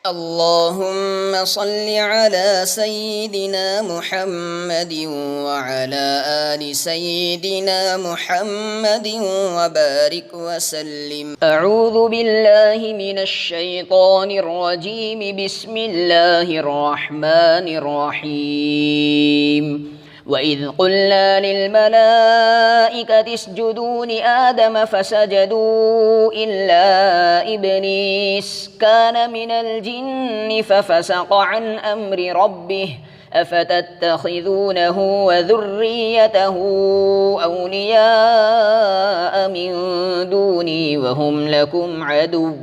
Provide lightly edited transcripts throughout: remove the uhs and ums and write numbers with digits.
اللهم صل على سيدنا محمد وعلى آل سيدنا محمد وبارك وسلم. أعوذ بالله من الشيطان الرجيم. بسم الله الرحمن الرحيم. وَإِذْ قُلْنَا لِلْمَلَائِكَةِ اسْجُدُوا لِآدَمَ فَسَجَدُوا إِلَّا إِبْلِيسَ كَانَ مِنَ الْجِنِّ فَفَسَقَ عَنْ أَمْرِ رَبِّهِ أَفَتَتَّخِذُونَهُ وَذُرِّيَّتَهُ أَوْلِيَاءَ مِنْ دُونِي وَهُمْ لَكُمْ عَدُوٌّ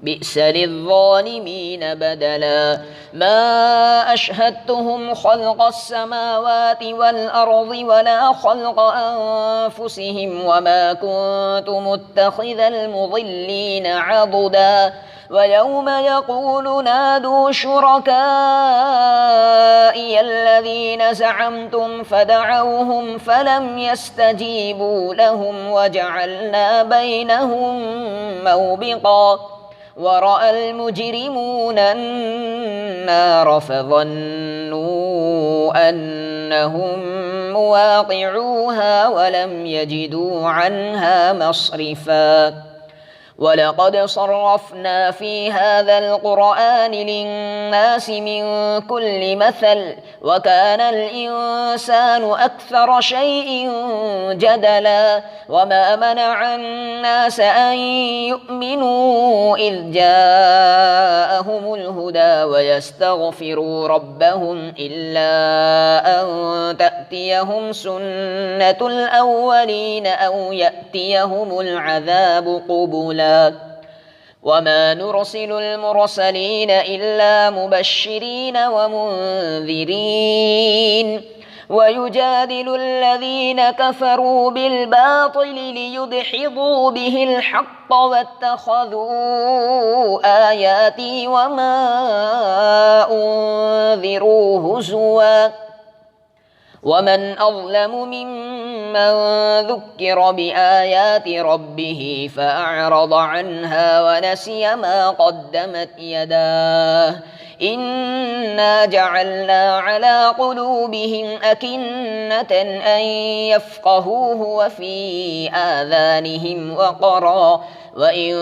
بئس للظالمين بدلا. ما أشهدتهم خلق السماوات والأرض ولا خلق أنفسهم وما كنت متخذ المضلين عضدا. ويوم يقول نادوا شركائي الذين زعمتم فدعوهم فلم يستجيبوا لهم وجعلنا بينهم موبقا. ورأى المجرمون النار فظنوا أنهم مواقعوها ولم يجدوا عنها مصرفا. وَلَقَدْ صَرَّفْنَا فِي هَذَا الْقُرْآنِ لِلنَّاسِ مِنْ كُلِّ مَثَلٍ وَكَانَ الْإِنْسَانُ أَكْثَرَ شَيْءٍ جَدَلًا. وَمَا مَنَعَ النَّاسَ أَنْ يُؤْمِنُوا إِذْ جَاءَهُمُ الْهُدَى وَيَسْتَغْفِرُوا رَبَّهُمْ إِلَّا أَنْ تَأْتِيَهُمْ سُنَّةُ الْأَوَّلِينَ أَوْ يَأْتِيَهُمُ الْعَذَابُ قُبُلًا. وما نرسل المرسلين إلا مبشرين ومنذرين ويجادل الذين كفروا بالباطل ليدحضوا به الحق واتخذوا آياتي وما أنذروا هزوا. ومن أظلم ممن ذكر بآيات ربه فأعرض عنها ونسي ما قدمت يداه. إنا جعلنا على قلوبهم أكنة أن يفقهوه وفي آذانهم وقرا وإن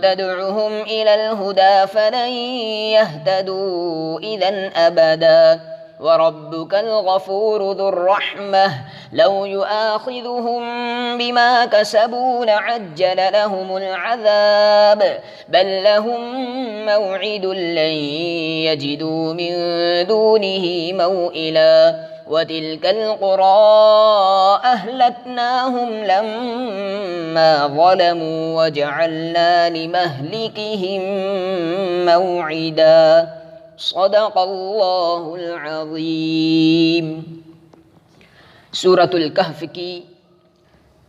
تدعهم إلى الهدى فلن يهتدوا إذا أبدا. وربك الغفور ذو الرحمة لو يؤاخذهم بما كسبوا لعجل لهم العذاب بل لهم موعد لن يجدوا من دونه موئلا. وتلك القرى أهلكناهم لما ظلموا وجعلنا لمهلكهم موعدا. صدق اللہ العظیم۔ سورۃ الکہف کی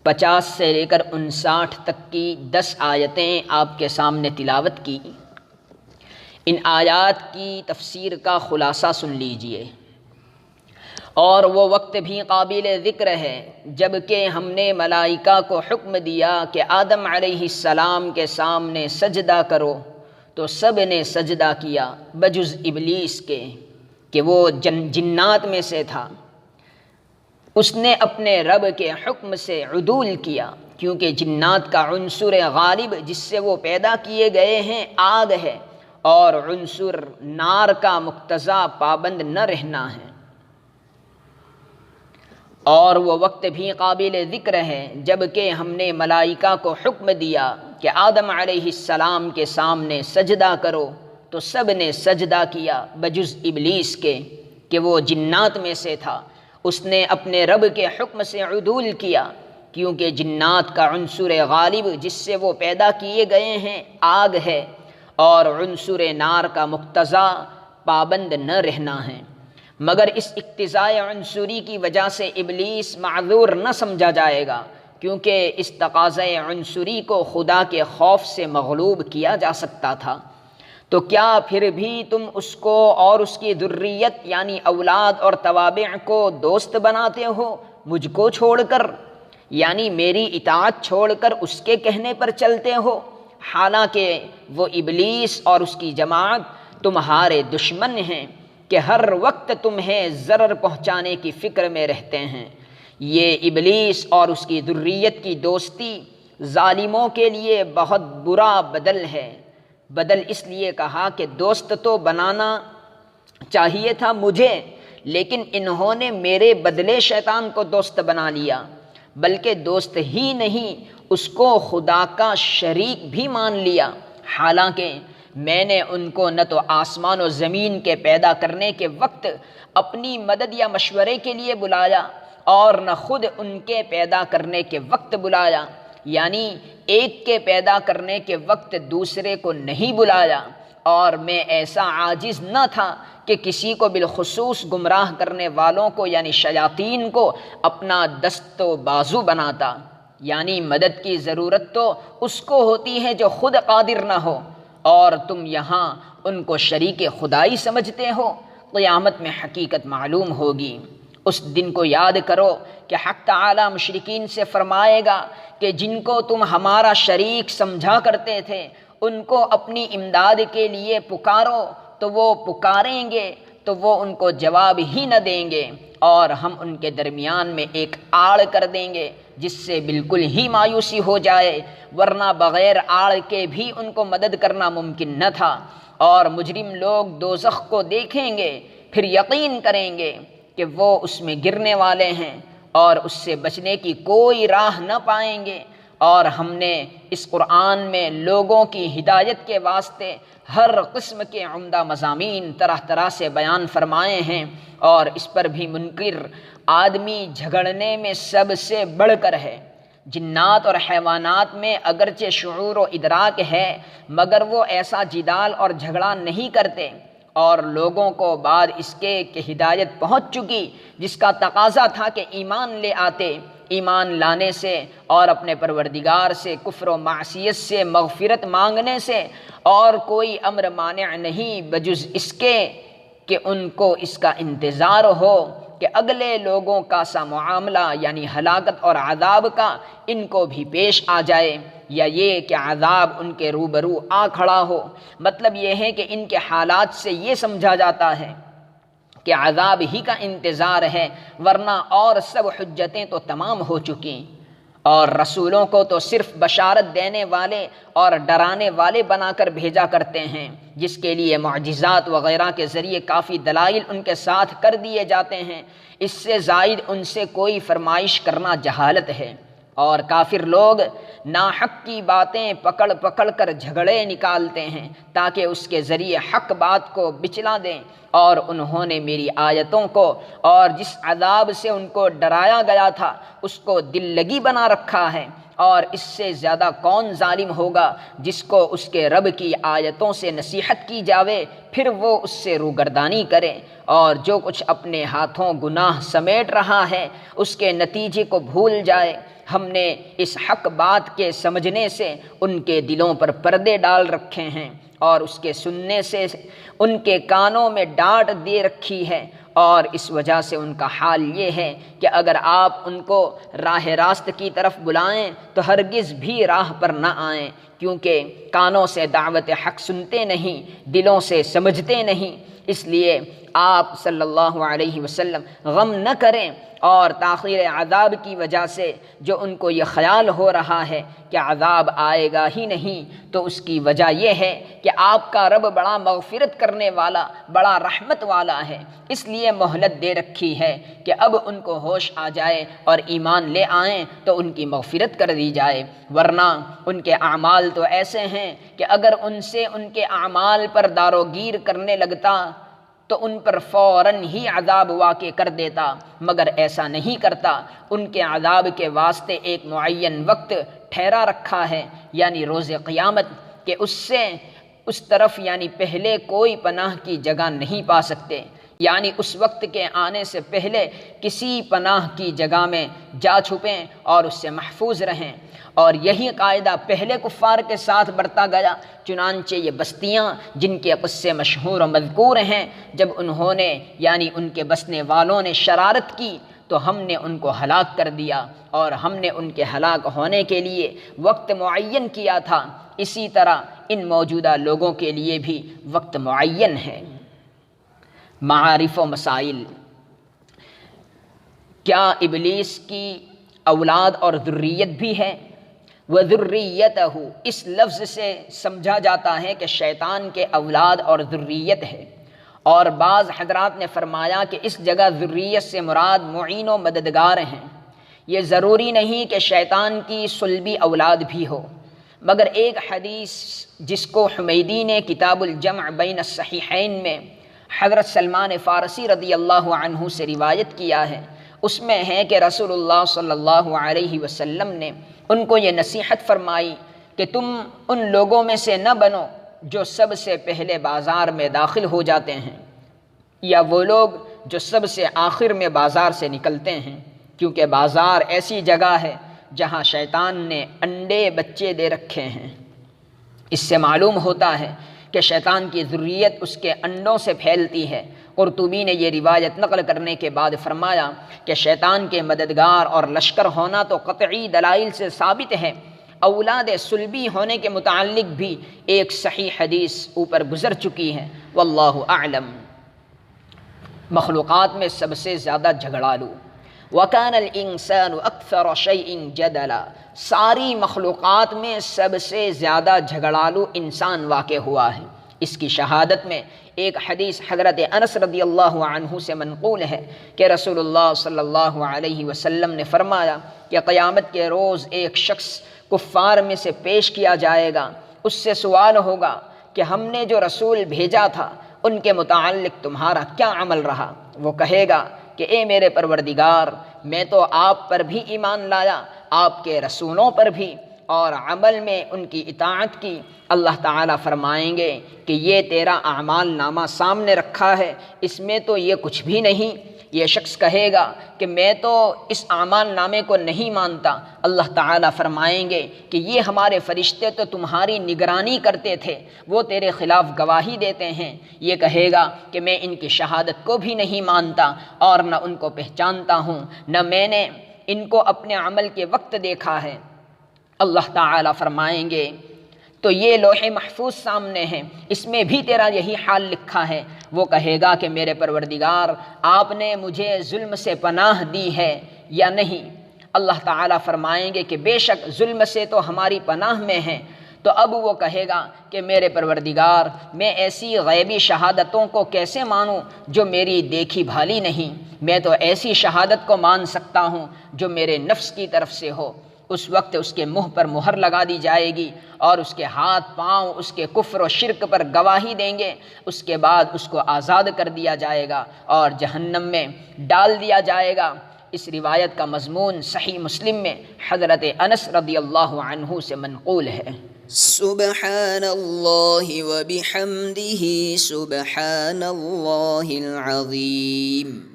50 سے لے کر 59 تک کی 10 آیتیں آپ کے سامنے تلاوت کی۔ ان آیات کی تفسیر کا خلاصہ سن لیجئے۔ اور وہ وقت بھی قابل ذکر ہے جب کہ ہم نے ملائکہ کو حکم دیا کہ آدم علیہ السلام کے سامنے سجدہ کرو تو سب نے سجدہ کیا بجز ابلیس کے کہ وہ جنات میں سے تھا۔ اس نے اپنے رب کے حکم سے عدول کیا کیونکہ جنات کا عنصر غالب جس سے وہ پیدا کیے گئے ہیں آگ ہے اور عنصر نار کا مقتضا پابند نہ رہنا ہے۔ اور وہ وقت بھی قابل ذکر ہے جب کہ ہم نے ملائکہ کو حکم دیا کہ آدم علیہ السلام کے سامنے سجدہ کرو تو سب نے سجدہ کیا بجز ابلیس کے کہ وہ جنات میں سے تھا۔ اس نے اپنے رب کے حکم سے عدول کیا کیونکہ جنات کا عنصر غالب جس سے وہ پیدا کیے گئے ہیں آگ ہے اور عنصر نار کا مقتضا پابند نہ رہنا ہے۔ مگر اس اقتضاء عنصری کی وجہ سے ابلیس معذور نہ سمجھا جائے گا کیونکہ اس تقاضۂ عنصری کو خدا کے خوف سے مغلوب کیا جا سکتا تھا۔ تو کیا پھر بھی تم اس کو اور اس کی ذریت یعنی اولاد اور توابع کو دوست بناتے ہو مجھ کو چھوڑ کر، یعنی میری اطاعت چھوڑ کر اس کے کہنے پر چلتے ہو، حالانکہ وہ ابلیس اور اس کی جماعت تمہارے دشمن ہیں کہ ہر وقت تمہیں ضرر پہنچانے کی فکر میں رہتے ہیں۔ یہ ابلیس اور اس کی ذریت کی دوستی ظالموں کے لیے بہت برا بدل ہے۔ بدل اس لیے کہا کہ دوست تو بنانا چاہیے تھا مجھے، لیکن انہوں نے میرے بدلے شیطان کو دوست بنا لیا، بلکہ دوست ہی نہیں اس کو خدا کا شریک بھی مان لیا، حالانکہ میں نے ان کو نہ تو آسمان و زمین کے پیدا کرنے کے وقت اپنی مدد یا مشورے کے لیے بلایا اور نہ خود ان کے پیدا کرنے کے وقت بلایا، یعنی ایک کے پیدا کرنے کے وقت دوسرے کو نہیں بلایا، اور میں ایسا عاجز نہ تھا کہ کسی کو بالخصوص گمراہ کرنے والوں کو یعنی شیاطین کو اپنا دست و بازو بناتا، یعنی مدد کی ضرورت تو اس کو ہوتی ہے جو خود قادر نہ ہو، اور تم یہاں ان کو شریک خدائی سمجھتے ہو۔ قیامت میں حقیقت معلوم ہوگی۔ اس دن کو یاد کرو کہ حق تعالی مشرکین سے فرمائے گا کہ جن کو تم ہمارا شریک سمجھا کرتے تھے ان کو اپنی امداد کے لیے پکارو تو وہ پکاریں گے تو وہ ان کو جواب ہی نہ دیں گے، اور ہم ان کے درمیان میں ایک آڑ کر دیں گے جس سے بالکل ہی مایوسی ہو جائے، ورنہ بغیر آڑ کے بھی ان کو مدد کرنا ممکن نہ تھا۔ اور مجرم لوگ دوزخ کو دیکھیں گے، پھر یقین کریں گے کہ وہ اس میں گرنے والے ہیں اور اس سے بچنے کی کوئی راہ نہ پائیں گے۔ اور ہم نے اس قرآن میں لوگوں کی ہدایت کے واسطے ہر قسم کے عمدہ مضامین طرح طرح سے بیان فرمائے ہیں، اور اس پر بھی منکر آدمی جھگڑنے میں سب سے بڑھ کر ہے۔ جنات اور حیوانات میں اگرچہ شعور و ادراک ہے، مگر وہ ایسا جدال اور جھگڑا نہیں کرتے، اور لوگوں کو بعد اس کے کہ ہدایت پہنچ چکی جس کا تقاضا تھا کہ ایمان لے آتے، ایمان لانے سے اور اپنے پروردگار سے کفر و معصیت سے مغفرت مانگنے سے اور کوئی امر مانع نہیں بجز اس کے کہ ان کو اس کا انتظار ہو کہ اگلے لوگوں کا سا معاملہ یعنی ہلاکت اور عذاب کا ان کو بھی پیش آ جائے، یا یہ کہ عذاب ان کے روبرو آ کھڑا ہو۔ مطلب یہ ہے کہ ان کے حالات سے یہ سمجھا جاتا ہے کہ عذاب ہی کا انتظار ہے، ورنہ اور سب حجتیں تو تمام ہو چکی، اور رسولوں کو تو صرف بشارت دینے والے اور ڈرانے والے بنا کر بھیجا کرتے ہیں، جس کے لیے معجزات وغیرہ کے ذریعے کافی دلائل ان کے ساتھ کر دیے جاتے ہیں۔ اس سے زائد ان سے کوئی فرمائش کرنا جہالت ہے، اور کافر لوگ ناحق کی باتیں پکڑ پکڑ کر جھگڑے نکالتے ہیں تاکہ اس کے ذریعے حق بات کو بچلا دیں، اور انہوں نے میری آیتوں کو اور جس عذاب سے ان کو ڈرایا گیا تھا اس کو دل لگی بنا رکھا ہے، اور اس سے زیادہ کون ظالم ہوگا جس کو اس کے رب کی آیتوں سے نصیحت کی جاوے پھر وہ اس سے روگردانی کرے، اور جو کچھ اپنے ہاتھوں گناہ سمیٹ رہا ہے اس کے نتیجے کو بھول جائے۔ ہم نے اس حق بات کے سمجھنے سے ان کے دلوں پر پردے ڈال رکھے ہیں، اور اس کے سننے سے ان کے کانوں میں ڈانٹ دے رکھی ہے، اور اس وجہ سے ان کا حال یہ ہے کہ اگر آپ ان کو راہ راست کی طرف بلائیں تو ہرگز بھی راہ پر نہ آئیں، کیونکہ کانوں سے دعوت حق سنتے نہیں، دلوں سے سمجھتے نہیں۔ اس لیے آپ صلی اللہ علیہ وسلم غم نہ کریں، اور تاخیر عذاب کی وجہ سے جو ان کو یہ خیال ہو رہا ہے کہ عذاب آئے گا ہی نہیں، تو اس کی وجہ یہ ہے کہ آپ کا رب بڑا مغفرت کرنے والا، بڑا رحمت والا ہے، اس لیے مہلت دے رکھی ہے کہ اب ان کو ہوش آ جائے اور ایمان لے آئیں تو ان کی مغفرت کر دی جائے، ورنہ ان کے اعمال تو ایسے ہیں کہ اگر ان سے ان کے اعمال پر داروگیر کرنے لگتا تو ان پر فوراً ہی عذاب واقع کر دیتا، مگر ایسا نہیں کرتا۔ ان کے عذاب کے واسطے ایک معین وقت ٹھہرا رکھا ہے، یعنی روز قیامت، کہ اس سے اس طرف یعنی پہلے کوئی پناہ کی جگہ نہیں پا سکتے، یعنی اس وقت کے آنے سے پہلے کسی پناہ کی جگہ میں جا چھپیں اور اس سے محفوظ رہیں۔ اور یہی قاعدہ پہلے کفار کے ساتھ برتا گیا، چنانچہ یہ بستیاں جن کے قصے مشہور و مذکور ہیں، جب انہوں نے یعنی ان کے بسنے والوں نے شرارت کی تو ہم نے ان کو ہلاک کر دیا، اور ہم نے ان کے ہلاک ہونے کے لیے وقت معین کیا تھا، اسی طرح ان موجودہ لوگوں کے لیے بھی وقت معین ہے۔ معارف و مسائل۔ کیا ابلیس کی اولاد اور ذریت بھی ہے؟ وَذُرِّيَّتَهُ اس لفظ سے سمجھا جاتا ہے کہ شیطان کے اولاد اور ذریت ہے، اور بعض حضرات نے فرمایا کہ اس جگہ ذریت سے مراد معین و مددگار ہیں۔ یہ ضروری نہیں کہ شیطان کی صلبی اولاد بھی ہو، مگر ایک حدیث جس کو حمیدی نے کتاب الجمع بین الصحیحین میں حضرت سلمان فارسی رضی اللہ عنہ سے روایت کیا ہے، اس میں ہے کہ رسول اللہ صلی اللہ علیہ وسلم نے ان کو یہ نصیحت فرمائی کہ تم ان لوگوں میں سے نہ بنو جو سب سے پہلے بازار میں داخل ہو جاتے ہیں، یا وہ لوگ جو سب سے آخر میں بازار سے نکلتے ہیں، کیونکہ بازار ایسی جگہ ہے جہاں شیطان نے انڈے بچے دے رکھے ہیں۔ اس سے معلوم ہوتا ہے کہ شیطان کی ذریت اس کے انڈوں سے پھیلتی ہے۔ قرطبی نے یہ روایت نقل کرنے کے بعد فرمایا کہ شیطان کے مددگار اور لشکر ہونا تو قطعی دلائل سے ثابت ہے۔ اولاد صلبی ہونے کے متعلق بھی ایک صحیح حدیث اوپر گزر چکی ہے۔ واللہ اعلم۔ مخلوقات میں سب سے زیادہ جھگڑالو۔ وَكَانَ الْإِنسَانُ أَكْثَرَ شَيْءٍ جَدَلًا ساری مخلوقات میں سب سے زیادہ جھگڑالو انسان واقع ہوا ہے۔ اس کی شہادت میں ایک حدیث حضرت انس رضی اللہ عنہ سے منقول ہے کہ رسول اللہ صلی اللہ علیہ وسلم نے فرمایا کہ قیامت کے روز ایک شخص کفار میں سے پیش کیا جائے گا، اس سے سوال ہوگا کہ ہم نے جو رسول بھیجا تھا ان کے متعلق تمہارا کیا عمل رہا؟ وہ کہے گا کہ اے میرے پروردگار، میں تو آپ پر بھی ایمان لایا، آپ کے رسولوں پر بھی، اور عمل میں ان کی اطاعت کی۔ اللہ تعالیٰ فرمائیں گے کہ یہ تیرا اعمال نامہ سامنے رکھا ہے، اس میں تو یہ کچھ بھی نہیں۔ یہ شخص کہے گا کہ میں تو اس اعمال نامے کو نہیں مانتا۔ اللہ تعالیٰ فرمائیں گے کہ یہ ہمارے فرشتے تو تمہاری نگرانی کرتے تھے، وہ تیرے خلاف گواہی دیتے ہیں۔ یہ کہے گا کہ میں ان کی شہادت کو بھی نہیں مانتا، اور نہ ان کو پہچانتا ہوں، نہ میں نے ان کو اپنے عمل کے وقت دیکھا ہے۔ اللہ تعالیٰ فرمائیں گے تو یہ لوح محفوظ سامنے ہے، اس میں بھی تیرا یہی حال لکھا ہے۔ وہ کہے گا کہ میرے پروردگار، آپ نے مجھے ظلم سے پناہ دی ہے یا نہیں؟ اللہ تعالیٰ فرمائیں گے کہ بے شک ظلم سے تو ہماری پناہ میں ہے۔ تو اب وہ کہے گا کہ میرے پروردگار، میں ایسی غیبی شہادتوں کو کیسے مانوں جو میری دیکھی بھالی نہیں؟ میں تو ایسی شہادت کو مان سکتا ہوں جو میرے نفس کی طرف سے ہو۔ اس وقت اس کے منہ پر مہر لگا دی جائے گی، اور اس کے ہاتھ پاؤں اس کے کفر و شرک پر گواہی دیں گے۔ اس کے بعد اس کو آزاد کر دیا جائے گا اور جہنم میں ڈال دیا جائے گا۔ اس روایت کا مضمون صحیح مسلم میں حضرت انس رضی اللہ عنہ سے منقول ہے۔ سبحان اللہ و بحمدہ سبحان اللہ العظیم۔